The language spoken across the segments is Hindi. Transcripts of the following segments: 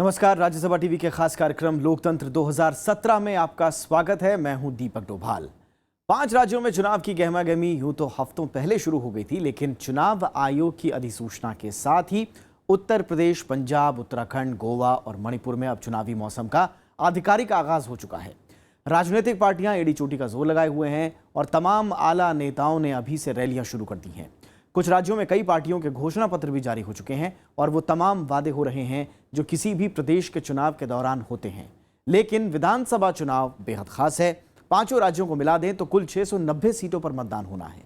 नमस्कार, राज्यसभा टीवी के खास कार्यक्रम लोकतंत्र 2017 में आपका स्वागत है। मैं हूं दीपक डोभाल। 5 राज्यों में चुनाव की गहमागहमी यूं तो हफ्तों पहले शुरू हो गई थी, लेकिन चुनाव आयोग की अधिसूचना के साथ ही उत्तर प्रदेश, पंजाब, उत्तराखंड, गोवा और मणिपुर में अब चुनावी मौसम का आधिकारिक आगाज हो चुका है। राजनीतिक पार्टियां एड़ी चोटी का जोर लगाए हुए हैं और तमाम आला नेताओं ने अभी से रैलियां शुरू कर दी हैं। कुछ राज्यों में कई पार्टियों के घोषणा पत्र भी जारी हो चुके हैं और वो तमाम वादे हो रहे हैं जो किसी भी प्रदेश के चुनाव के दौरान होते हैं। लेकिन विधानसभा चुनाव बेहद खास है। 5 राज्यों को मिला दें तो कुल 690 सीटों पर मतदान होना है।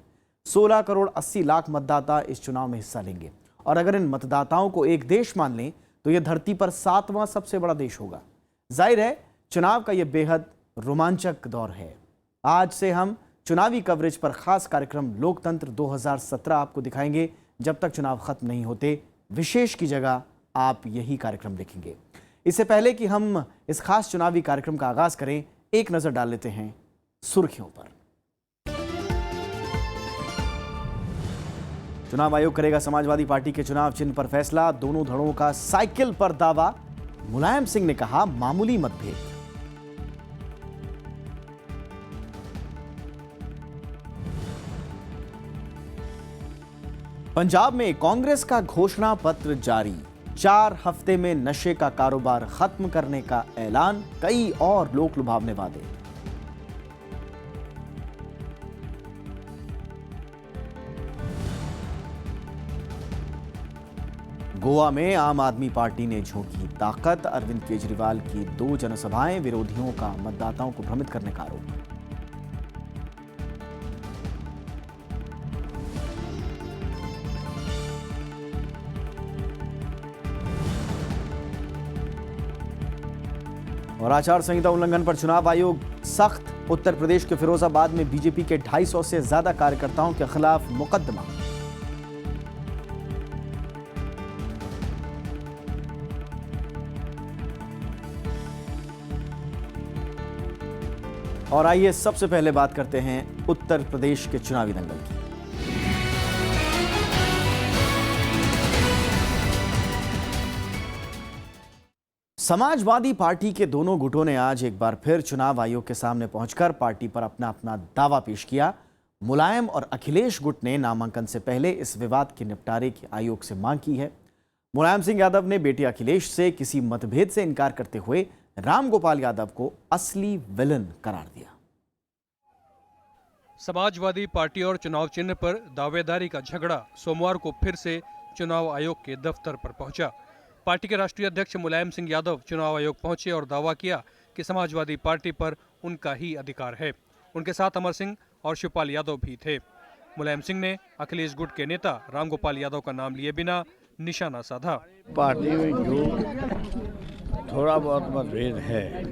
16 करोड़ 80 लाख मतदाता इस चुनाव में हिस्सा लेंगे और अगर इन मतदाताओं को एक देश मान लें तो यह धरती पर 7वां सबसे बड़ा देश होगा। जाहिर है, चुनाव का यह बेहद रोमांचक दौर है। आज से हम चुनावी कवरेज पर खास कार्यक्रम लोकतंत्र 2017 आपको दिखाएंगे। जब तक चुनाव खत्म नहीं होते, विशेष की जगह आप यही कार्यक्रम देखेंगे। इससे पहले कि हम इस खास चुनावी कार्यक्रम का आगाज करें, एक नजर डाल लेते हैं सुर्खियों पर। चुनाव आयोग करेगा समाजवादी पार्टी के चुनाव चिन्ह पर फैसला। दोनों धड़ों का साइकिल पर दावा। मुलायम सिंह ने कहा, मामूली मतभेद। पंजाब में कांग्रेस का घोषणा पत्र जारी। 4 हफ्ते में नशे का कारोबार खत्म करने का ऐलान, कई और लोक लुभावने वादे। गोवा में आम आदमी पार्टी ने झोंकी ताकत। अरविंद केजरीवाल की 2 जनसभाएं, विरोधियों का मतदाताओं को भ्रमित करने का आरोप। और आचार संहिता उल्लंघन पर चुनाव आयोग सख्त। उत्तर प्रदेश के फिरोजाबाद में बीजेपी के 250 से ज्यादा कार्यकर्ताओं के खिलाफ मुकदमा। और आइए सबसे पहले बात करते हैं उत्तर प्रदेश के चुनावी दंगल की। समाजवादी पार्टी के दोनों गुटों ने आज एक बार फिर चुनाव आयोग के सामने पहुंचकर पार्टी पर अपना अपना दावा पेश किया। मुलायम और अखिलेश गुट ने नामांकन से पहले इस विवाद के निपटारे की आयोग से मांग की है। मुलायम सिंह यादव ने बेटे अखिलेश से किसी मतभेद से इनकार करते हुए रामगोपाल यादव को असली विलन करार दिया। समाजवादी पार्टी और चुनाव चिन्ह पर दावेदारी का झगड़ा सोमवार को फिर से चुनाव आयोग के दफ्तर पर पहुंचा। पार्टी के राष्ट्रीय अध्यक्ष मुलायम सिंह यादव चुनाव आयोग पहुंचे और दावा किया कि समाजवादी पार्टी पर उनका ही अधिकार है। उनके साथ अमर सिंह और शिवपाल यादव भी थे। मुलायम सिंह ने अखिलेश गुट के नेता रामगोपाल यादव का नाम लिए बिना निशाना साधा। पार्टी में जो थोड़ा बहुत मतभेद है,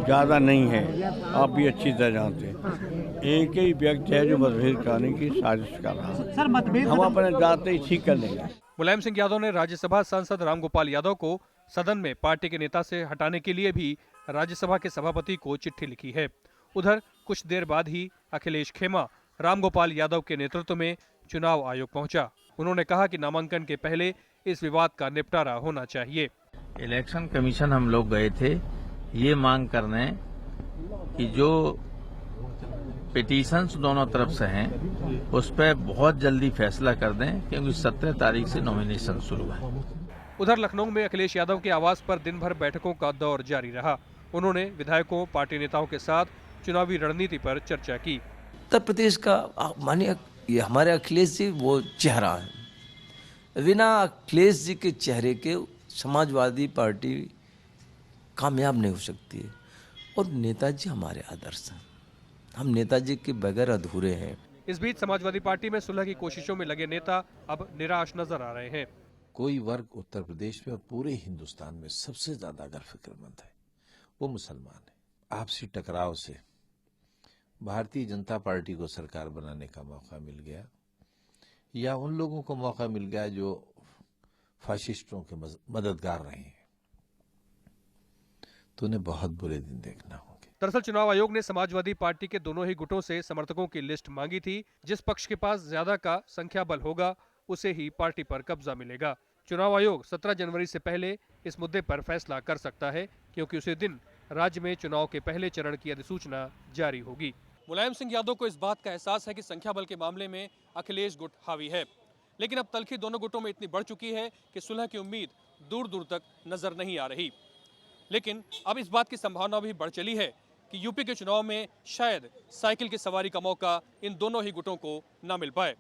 ज़्यादा नहीं है, आप भी अच्छी तरह जानते हैं। एक ही व्यक्ति है जो मतभेद कराने की साजिश कर रहा है। सर, मतभेद हम अपने जाते ही ठीक कर लेंगे। मुलायम सिंह यादव ने राज्यसभा सांसद रामगोपाल यादव को सदन में पार्टी के नेता से हटाने के लिए भी राज्यसभा के सभापति को चिट्ठी लिखी है। उधर कुछ देर बाद ही अखिलेश खेमा रामगोपाल यादव के नेतृत्व में चुनाव आयोग पहुंचा। उन्होंने कहा कि नामांकन के पहले इस विवाद का निपटारा होना चाहिए। इलेक्शन कमीशन हम लोग गए थे ये मांग करने कि जो पिटीशंस दोनों तरफ से हैं उस पर बहुत जल्दी फैसला कर दें, क्योंकि 17 तारीख से नॉमिनेशन शुरू है। उधर लखनऊ में अखिलेश यादव के आवास पर दिन भर बैठकों का दौर जारी रहा। उन्होंने विधायकों, पार्टी नेताओं के साथ चुनावी रणनीति पर चर्चा की। उत्तर प्रदेश का मानिए ये हमारे अखिलेश जी वो चेहरा है। बिना अखिलेश जी के चेहरे के समाजवादी पार्टी कामयाब नहीं हो सकती है। और नेताजी हमारे आदर्श हैं, हम नेताजी के बगैर अधूरे हैं। इस बीच समाजवादी पार्टी में सुलह की कोशिशों में लगे नेता अब निराश नजर आ रहे हैं। कोई वर्ग उत्तर प्रदेश में और पूरे हिंदुस्तान में सबसे ज्यादा अगर फिक्रमंद है वो मुसलमान है। आपसी टकराव से भारतीय जनता पार्टी को सरकार बनाने का मौका मिल गया, या उन लोगों को मौका मिल गया जो फाशिस्टों के मददगार रहे हैं, तो उन्हें बहुत बुरे दिन देखना होंगे। दरअसल चुनाव आयोग ने समाजवादी पार्टी के दोनों ही गुटों से समर्थकों की लिस्ट मांगी थी। जिस पक्ष के पास ज्यादा का संख्या बल होगा उसे ही पार्टी पर कब्जा मिलेगा। चुनाव आयोग 17 जनवरी से पहले इस मुद्दे पर फैसला कर सकता है, क्योंकि उसी दिन राज्य में चुनाव के पहले चरण की अधिसूचना जारी होगी। मुलायम सिंह यादव को इस बात का एहसास है कि संख्या बल के मामले में अखिलेश गुट हावी है, लेकिन अब तलखी दोनों गुटों में इतनी बढ़ चुकी है कि सुलह की उम्मीद दूर दूर तक नजर नहीं आ रही। लेकिन अब इस बात की संभावना भी बढ़ चली है कि यूपी के चुनाव में शायद साइकिल की सवारी का मौका इन दोनों ही गुटों को न मिल पाए।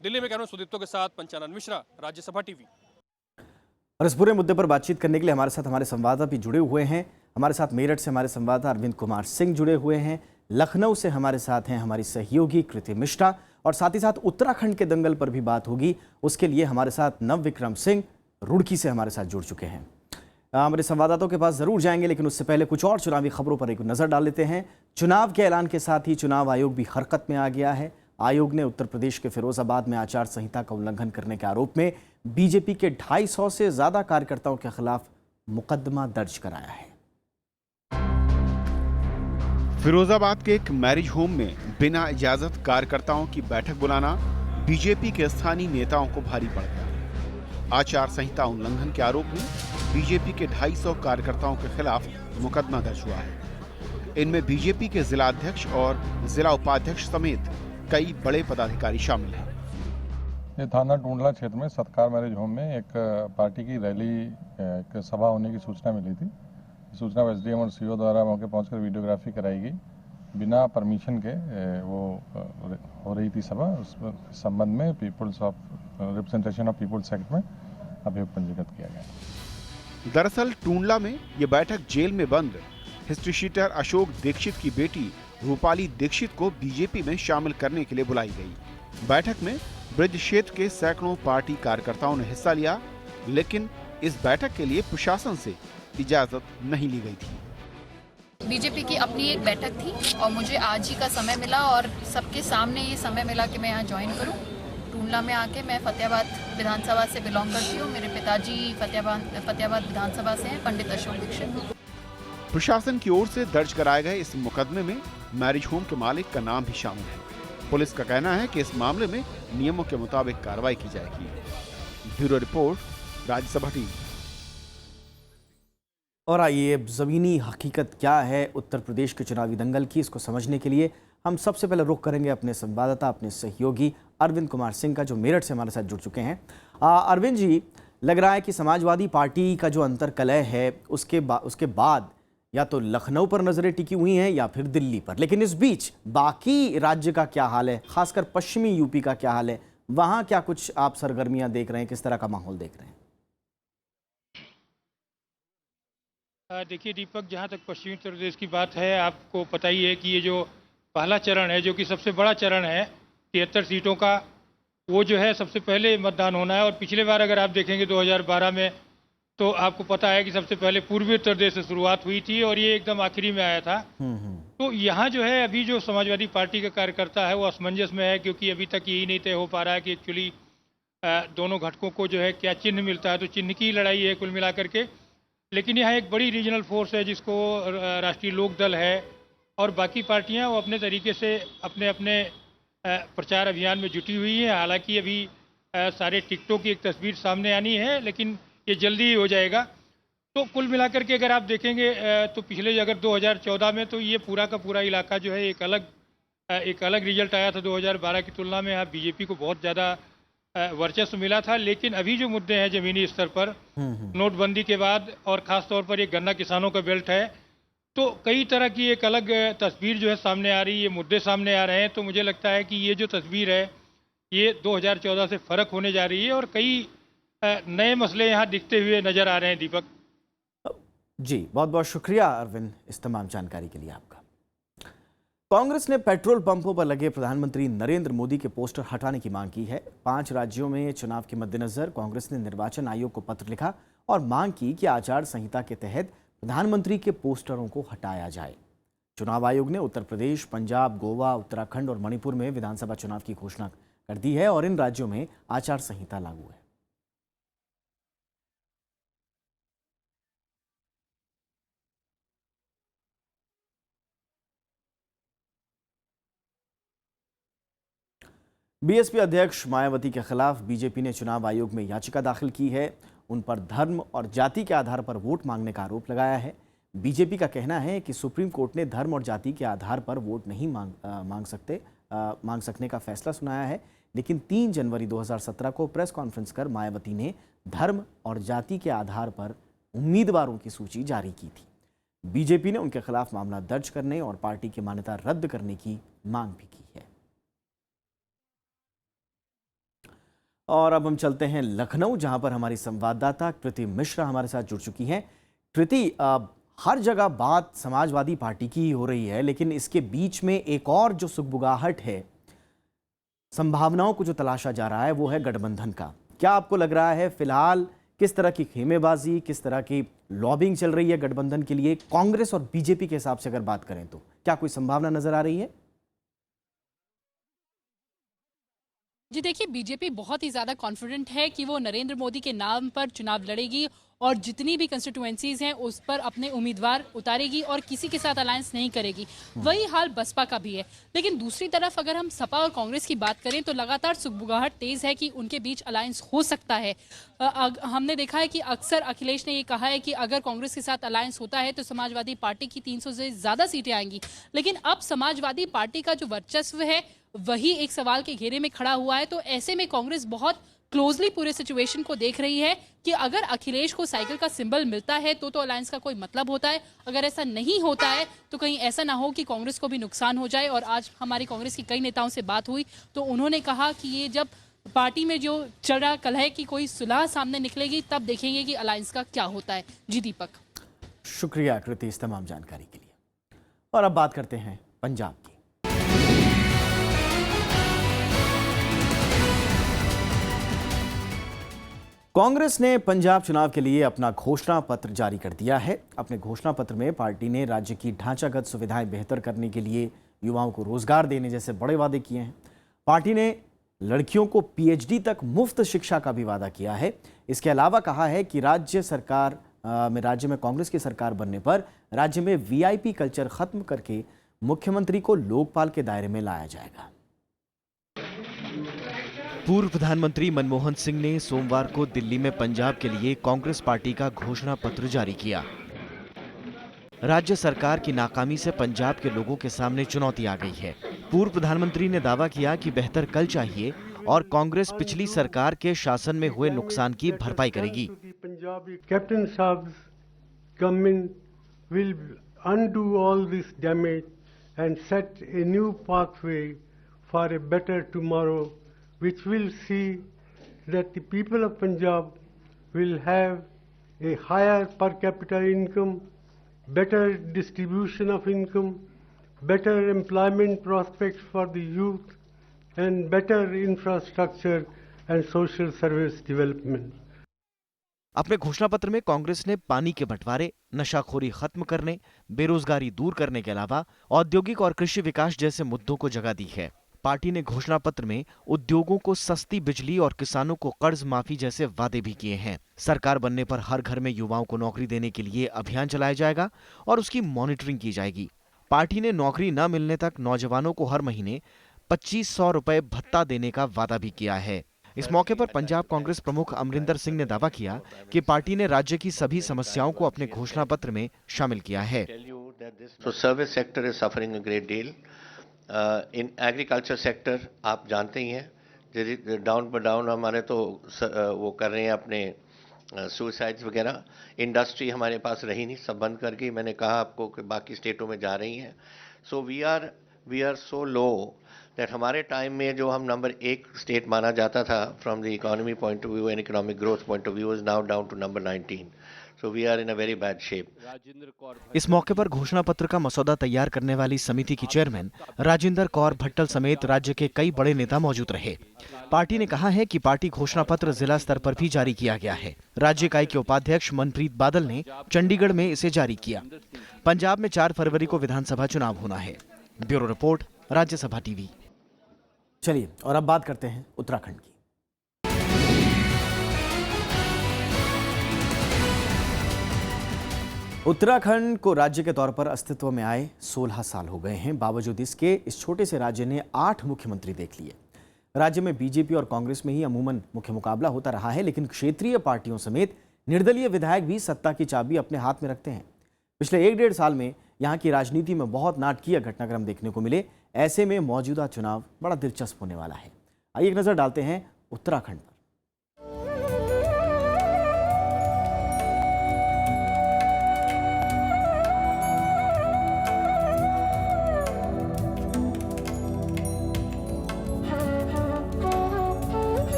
दिल्ली में कैमरा सुदीप्तो के साथ पंचानन मिश्रा, राज्यसभा टीवी। और इस पूरे मुद्दे पर बातचीत करने के लिए हमारे साथ हमारे संवाददाता भी जुड़े हुए हैं। हमारे साथ मेरठ से हमारे संवाददाता अरविंद कुमार सिंह जुड़े हुए हैं, लखनऊ से हमारे साथ हैं हमारी सहयोगी कृति मिश्रा, और साथ ही साथ उत्तराखंड के दंगल पर भी बात होगी। उसके लिए हमारे साथ नव विक्रम सिंह रुड़की से हमारे साथ जुड़ चुके हैं। हमारे संवाददाताओं के पास जरूर जाएंगे, लेकिन उससे पहले कुछ और चुनावी खबरों पर एक नजर डाल लेते हैं। चुनाव के ऐलान के साथ ही चुनाव आयोग भी हरकत में आ गया है। आयोग ने उत्तर प्रदेश के फिरोजाबाद में आचार संहिता का उल्लंघन करने के आरोप में बीजेपी के 250 से ज्यादा कार्यकर्ताओं के खिलाफ मुकदमा दर्ज कराया है। फिरोजाबाद के एक मैरिज होम में बिना इजाजत कार्यकर्ताओं की बैठक बुलाना बीजेपी के स्थानीय नेताओं को भारी पड़ गया। आचार संहिता उल्लंघन के आरोप में बीजेपी के 250 कार्यकर्ताओं के खिलाफ मुकदमा दर्ज हुआ है। इनमें बीजेपी के जिला अध्यक्ष और जिला उपाध्यक्ष समेत कई बड़े पदाधिकारी शामिल हैं। ये थाना टूंडला क्षेत्र में सत्कार मैरिज होम में एक पार्टी की रैली, एक सभा होने की सूचना मिली थी। सूचना एसडीएम और सीओ द्वारा मौके पहुंचकर वीडियोग्राफी कराई गई। बिना परमिशन के वो हो रही थी सभा। उस संबंध में peoples of representation of peoples act में अभियोग पंजीकृत किया गया। दरअसल टूंडला में ये बैठक जेल में बंद हिस्ट्री शीटर अशोक दीक्षित की बेटी रूपाली दीक्षित को बीजेपी में शामिल करने के लिए बुलाई गई। बैठक में ब्रज क्षेत्र के सैकड़ों पार्टी कार्यकर्ताओं ने हिस्सा लिया, लेकिन इस बैठक के लिए प्रशासन से इजाजत नहीं ली गई थी। बीजेपी की अपनी एक बैठक थी और मुझे आज ही का समय मिला और सबके सामने ये समय मिला कि मैं यहाँ ज्वाइन करूँ। टूंडला में आके मैं फतेहाबाद विधानसभा से बिलोंग करती हूँ। मेरे पिताजी फतेहाबाद विधानसभा से हैं, पंडित अशोक दीक्षित। प्रशासन की ओर से दर्ज कराए गए इस मुकदमे में मैरिज होम के मालिक का नाम भी शामिल है। पुलिस का कहना है कि इस मामले में नियमों के मुताबिक कार्रवाई की जाएगी। Bureau report, Rajya Sabha TV. और आइए अब ज़मीनी हकीकत क्या है उत्तर प्रदेश के चुनावी दंगल की, इसको समझने के लिए हम सबसे पहले रुख करेंगे अपने संवाददाता, अपने सहयोगी अरविंद कुमार सिंह का, जो मेरठ से हमारे साथ जुड़ चुके हैं। अरविंद जी, लग रहा है कि समाजवादी पार्टी का जो अंतर्कलह है उसके बाद या तो लखनऊ पर नजरें टिकी हुई हैं या फिर दिल्ली पर, लेकिन इस बीच बाकी राज्य का क्या हाल है, खासकर पश्चिमी यूपी का क्या हाल है, वहां क्या कुछ आप सरगर्मियां देख रहे हैं, किस तरह का माहौल देख रहे हैं? देखिए दीपक, जहाँ तक पश्चिमी उत्तर प्रदेश की बात है, आपको पता ही है कि ये जो पहला चरण है, जो कि सबसे बड़ा चरण है 73 सीटों का, वो जो है सबसे पहले मतदान होना है। और पिछले बार अगर आप देखेंगे 2012 में, तो आपको पता है कि सबसे पहले पूर्वी उत्तर प्रदेश से शुरुआत हुई थी और ये एकदम आखिरी में आया था। तो यहाँ जो है अभी जो समाजवादी पार्टी का कार्यकर्ता है वो असमंजस में है, क्योंकि अभी तक यही नहीं तय हो पा रहा है कि एक्चुअली दोनों घटकों को जो है क्या चिन्ह मिलता है। तो चिन्ह की लड़ाई है कुल मिलाकर के। लेकिन यहाँ एक बड़ी रीजनल फोर्स है जिसको राष्ट्रीय लोक दल है और बाकी पार्टियाँ वो अपने तरीके से अपने अपने प्रचार अभियान में जुटी हुई हैं। हालांकि अभी सारे टिकटों की एक तस्वीर सामने आनी है, लेकिन ये जल्दी ही हो जाएगा। तो कुल मिलाकर के अगर आप देखेंगे तो पिछले अगर 2014 में तो ये पूरा का पूरा इलाका जो है एक अलग रिजल्ट आया था 2012 की तुलना में। यहाँ बीजेपी को बहुत ज़्यादा वर्चस्व मिला था। लेकिन अभी जो मुद्दे हैं ज़मीनी स्तर पर, नोटबंदी के बाद और ख़ास तौर पर ये गन्ना किसानों का बेल्ट है, तो कई तरह की एक अलग तस्वीर जो है सामने आ रही है, ये मुद्दे सामने आ रहे हैं। तो मुझे लगता है कि ये जो तस्वीर है ये 2014 से फ़र्क होने जा रही है और कई नए मसले यहाँ दिखते हुए नजर आ रहे हैं। दीपक जी, बहुत बहुत शुक्रिया अरविंद इस तमाम जानकारी के लिए आपका। कांग्रेस ने पेट्रोल पंपों पर लगे प्रधानमंत्री नरेंद्र मोदी के पोस्टर हटाने की मांग की है। 5 राज्यों में चुनाव के मद्देनजर कांग्रेस ने निर्वाचन आयोग को पत्र लिखा और मांग की कि आचार संहिता के तहत प्रधानमंत्री के पोस्टरों को हटाया जाए। चुनाव आयोग ने उत्तर प्रदेश, पंजाब, गोवा, उत्तराखंड और मणिपुर में विधानसभा चुनाव की घोषणा कर दी है और इन राज्यों में आचार संहिता लागू है। बीएसपी अध्यक्ष मायावती के खिलाफ बीजेपी ने चुनाव आयोग में याचिका दाखिल की है। उन पर धर्म और जाति के आधार पर वोट मांगने का आरोप लगाया है। बीजेपी का कहना है कि सुप्रीम कोर्ट ने धर्म और जाति के आधार पर वोट नहीं मांग सकने का फैसला सुनाया है, लेकिन 3 जनवरी 2017 को प्रेस कॉन्फ्रेंस कर मायावती ने धर्म और जाति के आधार पर उम्मीदवारों की सूची जारी की थी। बीजेपी ने उनके खिलाफ मामला दर्ज करने और पार्टी की मान्यता रद्द करने की मांग भी की है। और अब हम चलते हैं लखनऊ, जहां पर हमारी संवाददाता कृति मिश्रा हमारे साथ जुड़ चुकी हैं। कृति, हर जगह बात समाजवादी पार्टी की ही हो रही है, लेकिन इसके बीच में एक और जो सुगबुगाहट है, संभावनाओं को जो तलाशा जा रहा है, वो है गठबंधन का। क्या आपको लग रहा है फिलहाल किस तरह की खेमेबाजी, किस तरह की लॉबिंग चल रही है गठबंधन के लिए? कांग्रेस और बीजेपी के हिसाब से अगर बात करें तो क्या कोई संभावना नजर आ रही है? जी देखिए, बीजेपी बहुत ही ज़्यादा कॉन्फिडेंट है कि वो नरेंद्र मोदी के नाम पर चुनाव लड़ेगी और जितनी भी कंस्टिट्यूएंसीज हैं उस पर अपने उम्मीदवार उतारेगी और किसी के साथ अलायंस नहीं करेगी। वही हाल बसपा का भी है। लेकिन दूसरी तरफ अगर हम सपा और कांग्रेस की बात करें तो लगातार सुगबुगाहट तेज है कि उनके बीच अलायंस हो सकता है। हमने देखा है कि अक्सर अखिलेश ने ये कहा है कि अगर कांग्रेस के साथ अलायंस होता है तो समाजवादी पार्टी की 300 से ज़्यादा सीटें आएंगी। लेकिन अब समाजवादी पार्टी का जो वर्चस्व है वही एक सवाल के घेरे में खड़ा हुआ है। तो ऐसे में कांग्रेस बहुत क्लोजली पूरे सिचुएशन को देख रही है कि अगर अखिलेश को साइकिल का सिंबल मिलता है तो अलायंस का कोई मतलब होता है, अगर ऐसा नहीं होता है तो कहीं ऐसा ना हो कि कांग्रेस को भी नुकसान हो जाए। और आज हमारी कांग्रेस की कई नेताओं से बात हुई तो उन्होंने कहा कि ये जब पार्टी में जो चल रहा कलह की कोई सुलह सामने निकलेगी तब देखेंगे कि अलायंस का क्या होता है। जी दीपक, शुक्रिया कृति इस तमाम जानकारी के लिए। और अब बात करते हैं पंजाब की। कांग्रेस ने पंजाब चुनाव के लिए अपना घोषणा पत्र जारी कर दिया है। अपने घोषणा पत्र में पार्टी ने राज्य की ढांचागत सुविधाएं बेहतर करने के लिए युवाओं को रोजगार देने जैसे बड़े वादे किए हैं। पार्टी ने लड़कियों को पीएचडी तक मुफ्त शिक्षा का भी वादा किया है। इसके अलावा कहा है कि राज्य में कांग्रेस की सरकार बनने पर राज्य में वीआईपी कल्चर खत्म करके मुख्यमंत्री को लोकपाल के दायरे में लाया जाएगा। पूर्व प्रधानमंत्री मनमोहन सिंह ने सोमवार को दिल्ली में पंजाब के लिए कांग्रेस पार्टी का घोषणा पत्र जारी किया। राज्य सरकार की नाकामी से पंजाब के लोगों के सामने चुनौती आ गई है। पूर्व प्रधानमंत्री ने दावा किया कि बेहतर कल चाहिए और कांग्रेस पिछली सरकार के शासन में हुए नुकसान की भरपाई करेगी। कैप्टन साहब government will undo all this damage and set a new pathway for a better tomorrow, which will see that the people of Punjab will have a higher per capita income, better distribution of income, better employment prospects for the youth, and better infrastructure and social service development. अपने घोषणा पत्र में कांग्रेस ने पानी के बंटवारे, नशाखोरी खत्म करने, बेरोजगारी दूर करने के अलावा औद्योगिक और कृषि विकास जैसे मुद्दों को जगह दी है। पार्टी ने घोषणा पत्र में उद्योगों को सस्ती बिजली और किसानों को कर्ज माफी जैसे वादे भी किए हैं। सरकार बनने पर हर घर में युवाओं को नौकरी देने के लिए अभियान चलाया जाएगा और उसकी मॉनिटरिंग की जाएगी। पार्टी ने नौकरी न मिलने तक नौजवानों को हर महीने 2500 रुपए भत्ता देने का वादा भी किया है। इस मौके पर पंजाब कांग्रेस प्रमुख अमरिंदर सिंह ने दावा किया कि पार्टी ने राज्य की सभी समस्याओं को अपने घोषणा पत्र में शामिल किया है। Service sector is suffering a great deal. In agriculture sector आप जानते ही हैं, डाउन पर डाउन हमारे तो वो कर रहे हैं अपने सुसाइड्स वगैरह। इंडस्ट्री हमारे पास रही नहीं, सब बंद कर गई। मैंने कहा आपको कि बाकी स्टेटों में जा रही हैं। So we are so low that हमारे टाइम में जो हम नंबर 1 स्टेट माना जाता था from the economy point of view and economic growth point of view is now down to number 19। So we are in a very bad shape. इस मौके पर घोषणा पत्र का मसौदा तैयार करने वाली समिति की चेयरमैन राजेंद्र कौर भट्टल समेत राज्य के कई बड़े नेता मौजूद रहे। पार्टी ने कहा है कि पार्टी घोषणा पत्र जिला स्तर पर भी जारी किया गया है। राज्य इकाई के उपाध्यक्ष मनप्रीत बादल ने चंडीगढ़ में इसे जारी किया। पंजाब में 4 फरवरी को विधानसभा चुनाव होना है। Bureau report, Rajya Sabha TV. चलिए और अब बात करते हैं उत्तराखंड की। उत्तराखंड को राज्य के तौर पर अस्तित्व में आए 16 साल हो गए हैं। बावजूद इसके इस छोटे से राज्य ने 8 मुख्यमंत्री देख लिए। राज्य में बीजेपी और कांग्रेस में ही अमूमन मुख्य मुकाबला होता रहा है, लेकिन क्षेत्रीय पार्टियों समेत निर्दलीय विधायक भी सत्ता की चाबी अपने हाथ में रखते हैं। पिछले 1-1.5 साल में यहाँ की राजनीति में बहुत नाटकीय घटनाक्रम देखने को मिले। ऐसे में मौजूदा चुनाव बड़ा दिलचस्प होने वाला है। आइए एक नजर डालते हैं उत्तराखंड पर।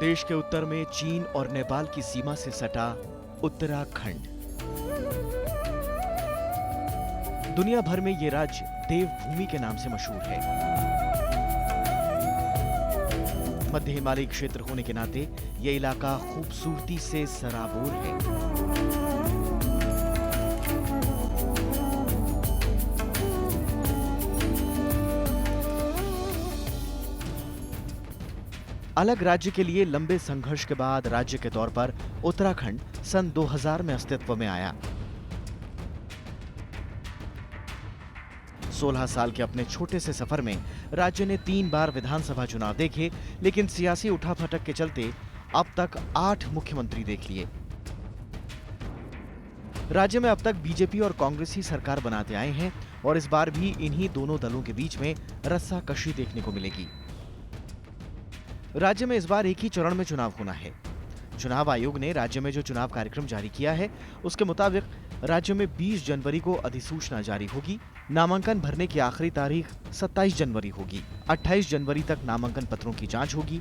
देश के उत्तर में चीन और नेपाल की सीमा से सटा उत्तराखंड। दुनिया भर में ये राज्य देवभूमि के नाम से मशहूर है। मध्य हिमालयी क्षेत्र होने के नाते ये इलाका खूबसूरती से सराबोर है। अलग राज्य के लिए लंबे संघर्ष के बाद राज्य के तौर पर उत्तराखंड सन 2000 में अस्तित्व में आया। 16 साल के अपने छोटे से सफर में राज्य ने 3 बार विधानसभा चुनाव देखे, लेकिन सियासी उठापटक के चलते अब तक 8 मुख्यमंत्री देख लिए। राज्य में अब तक बीजेपी और कांग्रेस ही सरकार बनाते आए हैं और इस बार भी इन्हीं दोनों दलों के बीच में रस्साकशी देखने को मिलेगी। राज्य में इस बार एक ही चरण में चुनाव होना है। चुनाव आयोग ने राज्य में जो चुनाव कार्यक्रम जारी किया है, उसके मुताबिक राज्य में 20 जनवरी को अधिसूचना जारी होगी। नामांकन भरने की आखिरी तारीख 27 जनवरी होगी। 28 जनवरी तक नामांकन पत्रों की जांच होगी।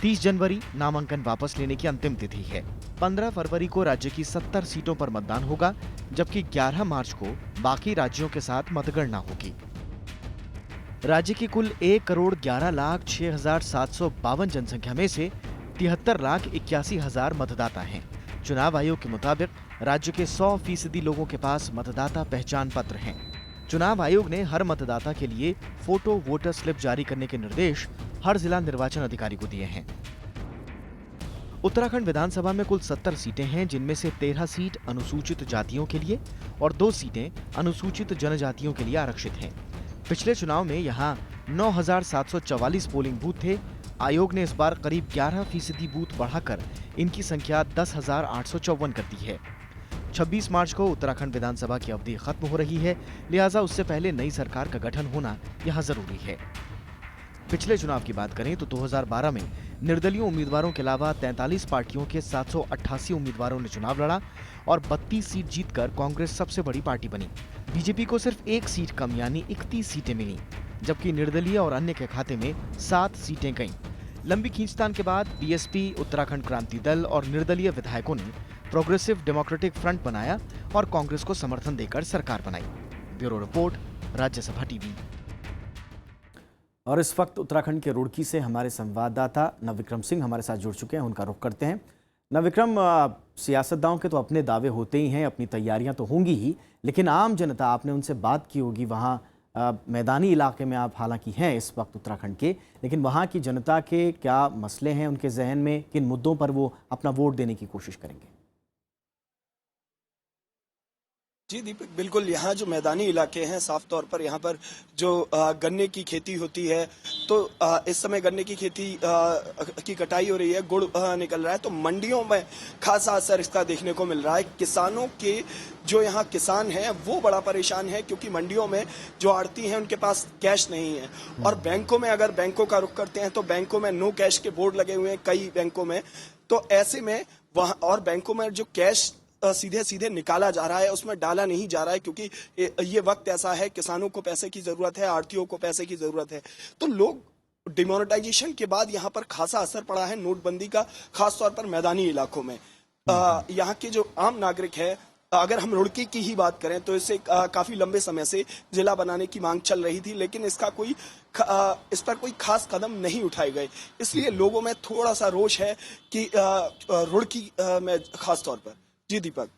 30 जनवरी नामांकन वापस लेने की अंतिम तिथि है। 15 फरवरी को राज्य की 70 सीटों पर मतदान होगा, जबकि 11 मार्च को बाकी राज्यों के साथ मतगणना होगी। राज्य की कुल 1,11,06,752 जनसंख्या में से 73,81,000 मतदाता हैं। चुनाव आयोग के मुताबिक राज्य के 100% लोगों के पास मतदाता पहचान पत्र हैं। चुनाव आयोग ने हर मतदाता के लिए फोटो वोटर स्लिप जारी करने के निर्देश हर जिला निर्वाचन अधिकारी को दिए हैं। उत्तराखंड विधानसभा में कुल 70 सीटें हैं, जिनमें से 13 सीट अनुसूचित जातियों के लिए और 2 सीटें अनुसूचित जनजातियों के लिए आरक्षित हैं। पिछले चुनाव में यहाँ 9,744 पोलिंग बूथ थे। आयोग ने इस बार करीब 11% बूथ बढ़ाकर इनकी संख्या 10,854 कर दी है। 26 मार्च को उत्तराखंड विधानसभा की अवधि खत्म हो रही है, लिहाजा उससे पहले नई सरकार का गठन होना यहाँ जरूरी है। पिछले चुनाव की बात करें तो 2012 में निर्दलीय उम्मीदवारों के अलावा 43 पार्टियों के 788 उम्मीदवारों ने चुनाव लड़ा और 32 सीट जीतकर कांग्रेस सबसे बड़ी पार्टी बनी। बीजेपी को सिर्फ 1 सीट कम यानी 31 सीटें मिली, जबकि निर्दलीय और अन्य के खाते में 7 सीटें गईं। लंबी खींचतान के बाद बीएसपी, उत्तराखंड क्रांति दल और निर्दलीय विधायकों ने प्रोग्रेसिव डेमोक्रेटिक फ्रंट बनाया और कांग्रेस को समर्थन देकर सरकार बनाई। Bureau report, Rajya Sabha TV. और इस वक्त उत्तराखंड के रुड़की से हमारे संवाददाता नवविक्रम सिंह हमारे साथ जुड़ चुके हैं। उनका रुख करते हैं। नवविक्रम, सियासतदानों के तो अपने दावे होते ही हैं, अपनी तैयारियां तो होंगी ही, लेकिन आम जनता, आपने उनसे बात की होगी। वहाँ मैदानी इलाके में आप हालांकि हैं इस वक्त उत्तराखंड के, लेकिन वहाँ की जनता के क्या मसले हैं उनके जहन में, किन मुद्दों पर वो अपना वोट देने की कोशिश करेंगे? जी दीपक, बिल्कुल। यहाँ जो मैदानी इलाके हैं, साफ तौर पर यहाँ पर जो गन्ने की खेती होती है, तो इस समय गन्ने की खेती की कटाई हो रही है, गुड़ निकल रहा है, तो मंडियों में खासा असर इसका देखने को मिल रहा है। किसानों के जो यहाँ किसान हैं वो बड़ा परेशान है, क्योंकि मंडियों में जो आड़ती हैं उनके पास कैश नहीं है, और बैंकों में अगर बैंकों का रुख करते हैं तो बैंकों में नो कैश के बोर्ड लगे हुए हैं कई बैंकों में। तो ऐसे में वहाँ और बैंकों में जो कैश सीधे सीधे निकाला जा रहा है उसमें डाला नहीं जा रहा है, क्योंकि ये वक्त ऐसा है, किसानों को पैसे की जरूरत है, आड़तियों को पैसे की जरूरत है। तो लोग डिमोनेटाइजेशन के बाद यहाँ पर खासा असर पड़ा है नोटबंदी का, खासतौर पर मैदानी इलाकों में। यहाँ के जो आम नागरिक है, अगर हम रुड़की की ही बात करें तो इसे काफी लंबे समय से जिला बनाने की मांग चल रही थी, लेकिन इस पर कोई खास कदम नहीं उठाए गए। इसलिए लोगों में थोड़ा सा रोष है कि रुड़की में खास तौर पर। जी दीपक,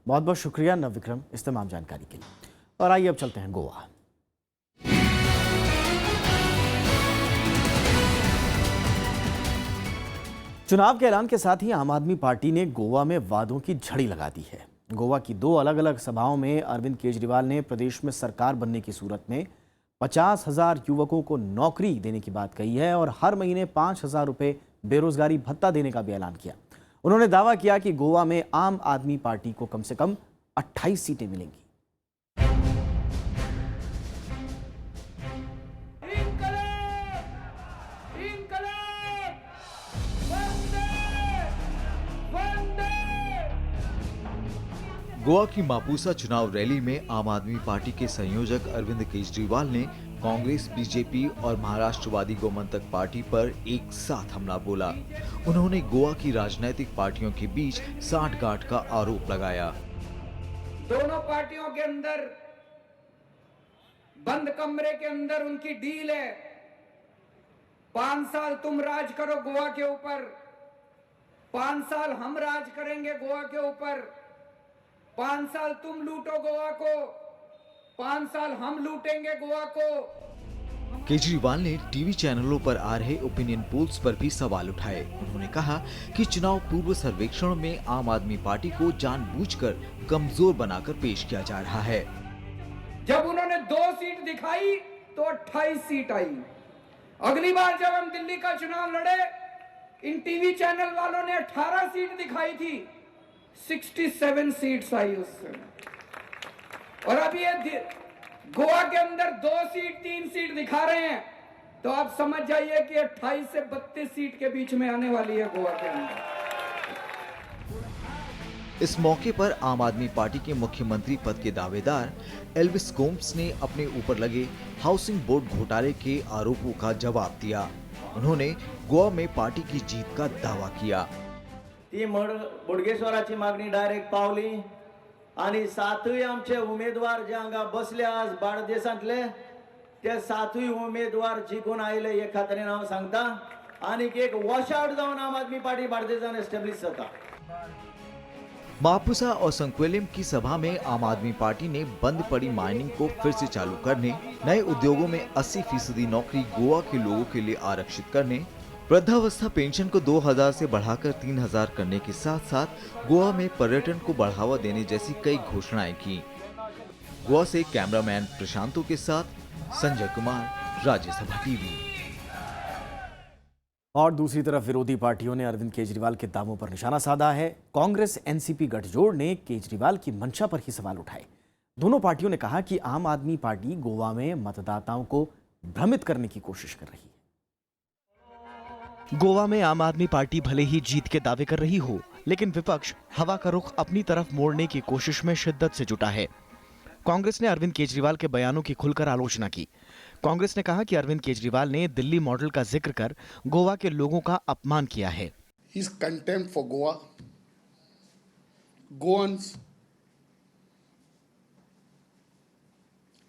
बहुत बहुत शुक्रिया नवविक्रम इस तमाम जानकारी के लिए। और आइए अब चलते हैं गोवा। चुनाव के ऐलान के साथ ही आम आदमी पार्टी ने गोवा में वादों की झड़ी लगा दी है। गोवा की 2 अलग अलग सभाओं में अरविंद केजरीवाल ने प्रदेश में सरकार बनने की सूरत में 50,000 युवकों को नौकरी देने की बात कही है और हर महीने 5,000 रुपए बेरोजगारी भत्ता देने का भी ऐलान किया। उन्होंने दावा किया कि गोवा में आम आदमी पार्टी को कम से कम 28 सीटें मिलेंगी। गोवा की मापुसा चुनाव रैली में आम आदमी पार्टी के संयोजक अरविंद केजरीवाल ने कांग्रेस, बीजेपी और महाराष्ट्रवादी गोमंतक पार्टी पर एक साथ हमला बोला। उन्होंने गोवा की राजनीतिक पार्टियों के बीच सांठगांठ का आरोप लगाया। दोनों पार्टियों के अंदर बंद कमरे के अंदर उनकी डील है, 5 साल तुम राज करो गोवा के ऊपर, 5 साल हम राज करेंगे गोवा के ऊपर, 5 साल तुम लूटो गोवा को, 5 साल हम लूटेंगे गोवा को। केजरीवाल ने टीवी चैनलों पर आ रहे ओपिनियन पोल्स पर भी सवाल उठाए। उन्होंने कहा कि चुनाव पूर्व सर्वेक्षण में आम आदमी पार्टी को जानबूझकर कमजोर बनाकर पेश किया जा रहा है। जब उन्होंने 2 सीट दिखाई तो 28 सीट आई। अगली बार जब हम दिल्ली का चुनाव लड़े, इन टीवी चैनल वालों ने 18 सीट दिखाई थी, 67 सीट्स आई उससे। और अब ये गोवा के अंदर 2 सीट 3 सीट दिखा रहे हैं, तो आप समझ जाइए कि 28 से 32 सीट के बीच में आने वाली है गोवा के अंदर। इस मौके पर आम आदमी पार्टी के मुख्यमंत्री पद के दावेदार एल्विस कोम्स ने अपने ऊपर लगे हाउसिंग बोर्ड घोटाले के आरोपों का जवाब दिया। उन्होंने गोवा में पार्टी की जीत का दावा किया। ती बोडगेश्वराची मागणी डायरेक्ट पावली आणि 7 आमचे उमेदवार जे हांगा बसले आज बार्देसांतले, ते 7 उमेदवार जिखून आयले हे खात्रीन हांव सांगता। आणि एक वॉशआउट जावन आम आदमी पार्टी बार्देसान एस्टेब्लिश जाता। मापुसा और संक्वेलिम की सभा में आम आदमी पार्टी ने बंद पड़ी माइनिंग को फिर से चालू करने, नए उद्योगों में 80% नौकरी गोवा के लोगों के लिए आरक्षित करने, वृद्धावस्था पेंशन को 2,000 से बढ़ाकर 3,000 करने के साथ साथ गोवा में पर्यटन को बढ़ावा देने जैसी कई घोषणाएं की। गोवा से कैमरामैन प्रशांतों के साथ संजय कुमार, राज्यसभा टीवी। और दूसरी तरफ विरोधी पार्टियों ने अरविंद केजरीवाल के दावों पर निशाना साधा है। कांग्रेस एनसीपी गठजोड़ ने केजरीवाल की मंशा पर ही सवाल उठाए। दोनों पार्टियों ने कहा कि आम आदमी पार्टी गोवा में मतदाताओं को भ्रमित करने की कोशिश कर रही है। गोवा में आम आदमी पार्टी भले ही जीत के दावे कर रही हो, लेकिन विपक्ष हवा का रुख अपनी तरफ मोड़ने की कोशिश में शिद्दत से जुटा है। कांग्रेस ने अरविंद केजरीवाल के बयानों की खुलकर आलोचना की। कांग्रेस ने कहा कि अरविंद केजरीवाल ने दिल्ली मॉडल का जिक्र कर गोवा के लोगों का अपमान किया है। His contempt for Goa, Goans,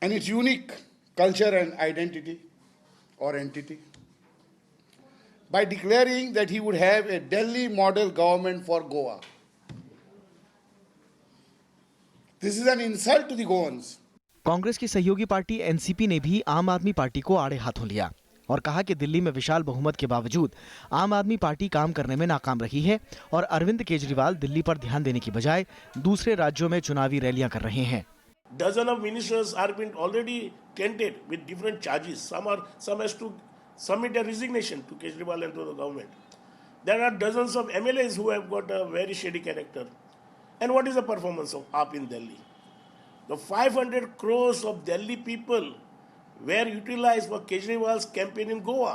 and its unique culture and identity or entity, by declaring that he would have a Delhi model government for Goa. This is an insult to the Goans. Congress की सहयोगी पार्टी एनसीपी ने भी आम आदमी पार्टी को आड़े हाथों लिया और कहा कि दिल्ली में विशाल बहुमत के बावजूद आम आदमी पार्टी काम करने में नाकाम रही है और अरविंद केजरीवाल दिल्ली पर ध्यान देने की बजाय दूसरे राज्यों में चुनावी रैलियां कर रहे हैं। Dozen of ministers are been already tainted with different charges. Some has to submit a resignation to Kejriwal and to the government. There are dozens of MLAs who have got a very shady character. And what is the performance of AAP in Delhi? The 500 crores of Delhi people were utilized for Kejriwal's campaign in Goa.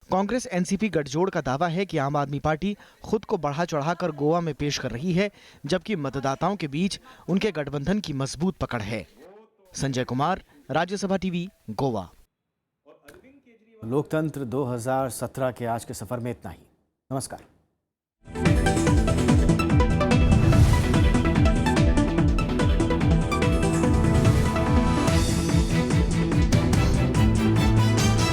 Congress NCP गठजोड़ का दावा है कि आम आदमी पार्टी खुद को बढ़ा चढ़ाकर गोवा में पेश कर रही है, जबकि मतदाताओं के बीच उनके गठबंधन की मजबूत पकड़ है। संजय कुमार, राज्यसभा टीवी, गोवा। लोकतंत्र 2017 के आज के सफर में इतना ही। नमस्कार।